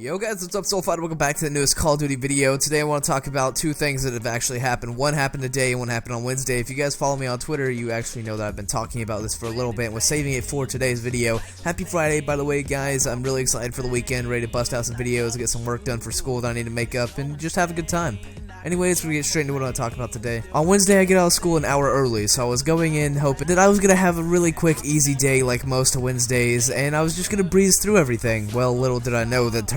Yo guys, what's up, Soulfighter? Welcome back to the newest Call of Duty video. Today I want to talk about two things that have actually happened. One happened today and one happened on Wednesday. If you guys follow me on Twitter, you actually know that I've been talking about this for a little bit and was saving it for today's video. Happy Friday, by the way, guys. I'm really excited for the weekend, ready to bust out some videos, get some work done for school that I need to make up, and just have a good time. Anyways, we get straight into what I want to talk about today. On Wednesday, I get out of school an hour early, so I was going in hoping that I was going to have a really quick, easy day like most Wednesdays, and I was just going to breeze through everything. Well, little did I know that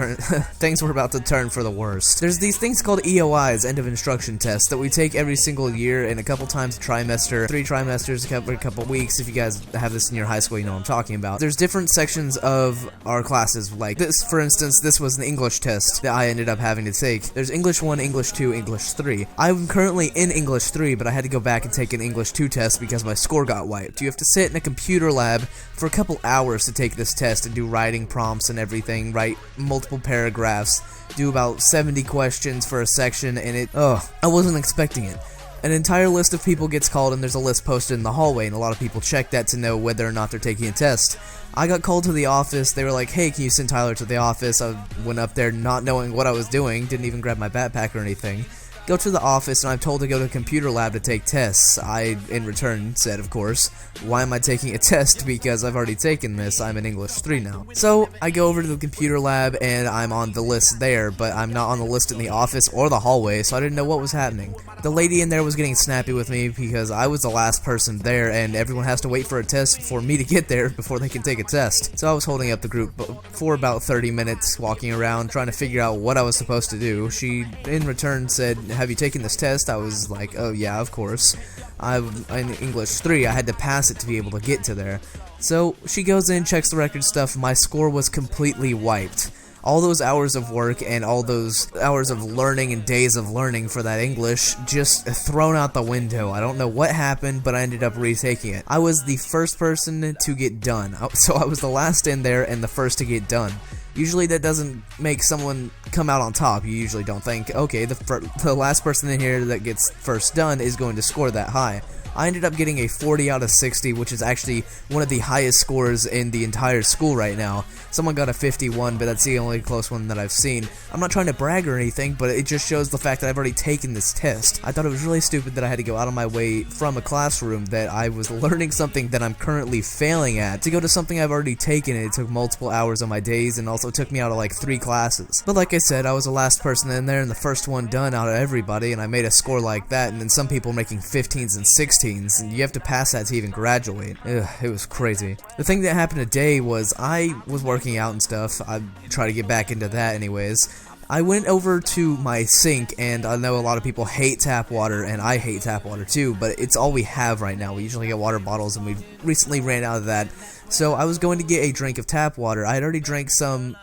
things were about to turn for the worst. There's these things called EOIs, End of Instruction Tests, that we take every single year and a couple times a trimester, 3 trimesters every couple weeks. If you guys have this in your high school, you know what I'm talking about. There's different sections of our classes, like this, for instance, this was an English test that I ended up having to take. There's English 1, English 2, English 3. I'm currently in English 3, but I had to go back and take an English 2 test because my score got wiped. You have to sit in a computer lab for a couple hours to take this test and do writing prompts and everything, write multiple paragraphs, do about 70 questions for a section, and I wasn't expecting it. An entire list of people gets called, and there's a list posted in the hallway, and a lot of people check that to know whether or not they're taking a test. I got called to the office. They were like, hey, can you send Tyler to the office? I went up there not knowing what I was doing, didn't even grab my backpack or anything. Go to the office, and I'm told to go to the computer lab to take tests. I, in return, said, of course, why am I taking a test? Because I've already taken this. I'm in English 3 now. So, I go over to the computer lab, and I'm on the list there, but I'm not on the list in the office or the hallway, so I didn't know what was happening. The lady in there was getting snappy with me because I was the last person there, and everyone has to wait for a test for me to get there before they can take a test. So I was holding up the group for about 30 minutes, walking around, trying to figure out what I was supposed to do. She, in return, said, have you taken this test? I was like, oh yeah, of course. I'm in English 3, I had to pass it to be able to get to there. So she goes in, checks the record stuff, my score was completely wiped. All those hours of work and all those hours of learning and days of learning for that English just thrown out the window. I don't know what happened, but I ended up retaking it. I was the first person to get done, so I was the last in there and the first to get done. Usually that doesn't make someone come out on top. You usually don't think, okay, the last person in here that gets first done is going to score that high. I ended up getting a 40 out of 60, which is actually one of the highest scores in the entire school right now. Someone got a 51, but that's the only close one that I've seen. I'm not trying to brag or anything, but it just shows the fact that I've already taken this test. I thought it was really stupid that I had to go out of my way from a classroom that I was learning something that I'm currently failing at to go to something I've already taken. It took multiple hours on my days and also took me out of like 3 classes. But like I said, I was the last person in there and the first one done out of everybody, and I made a score like that, and then some people making 15s and 16s. And you have to pass that to even graduate. Ugh, it was crazy. The thing that happened today was I was working out and stuff. I try to get back into that anyways. I went over to my sink, and I know a lot of people hate tap water, and I hate tap water too, but it's all we have right now. We usually get water bottles, and we recently ran out of that. So I was going to get a drink of tap water. I had already drank some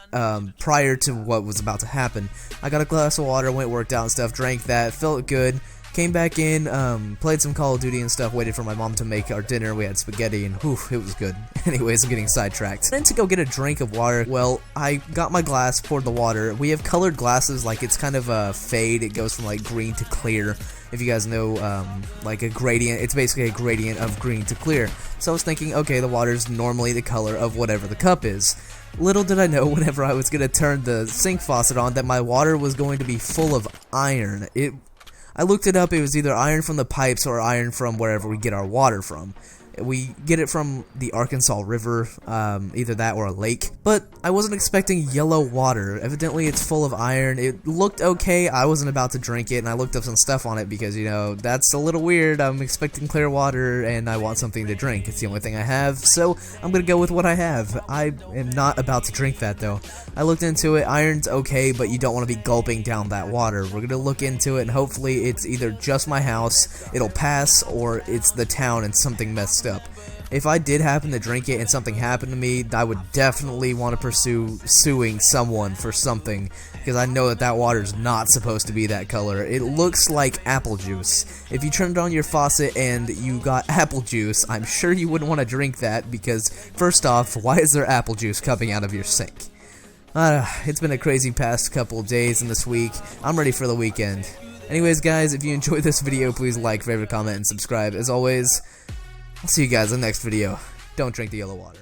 prior to what was about to happen. I got a glass of water, went worked out and stuff, drank that, felt good. Came back in, played some Call of Duty and stuff, waited for my mom to make our dinner. We had spaghetti, and whew, it was good. Anyways, I'm getting sidetracked. Then to go get a drink of water, well, I got my glass, poured the water. We have colored glasses, like it's kind of a fade. It goes from like green to clear. If you guys know, like a gradient, it's basically a gradient of green to clear. So I was thinking, okay, the water's normally the color of whatever the cup is. Little did I know, whenever I was going to turn the sink faucet on, that my water was going to be full of iron. I looked it up, it was either iron from the pipes or iron from wherever we get our water from. We get it from the Arkansas River, either that or a lake. But I wasn't expecting yellow water. Evidently it's full of iron. It looked okay. I wasn't about to drink it, and I looked up some stuff on it because, you know, that's a little weird. I'm expecting clear water, and I want something to drink. It's the only thing I have, so I'm gonna go with what I have. I am not about to drink that, though. I looked into it. Iron's okay, but you don't want to be gulping down that water. We're gonna look into it, and hopefully it's either just my house, it'll pass, or it's the town and something messed up. If I did happen to drink it and something happened to me, I would definitely want to pursue suing someone for something, because I know that that water is not supposed to be that color. It looks like apple juice. If you turned on your faucet and you got apple juice, I'm sure you wouldn't want to drink that, because first off, why is there apple juice coming out of your sink? It's been a crazy past couple days and this week. I'm ready for the weekend. Anyways, guys, if you enjoyed this video, please like, favorite, comment, and subscribe. As always, I'll see you guys in the next video. Don't drink the yellow water.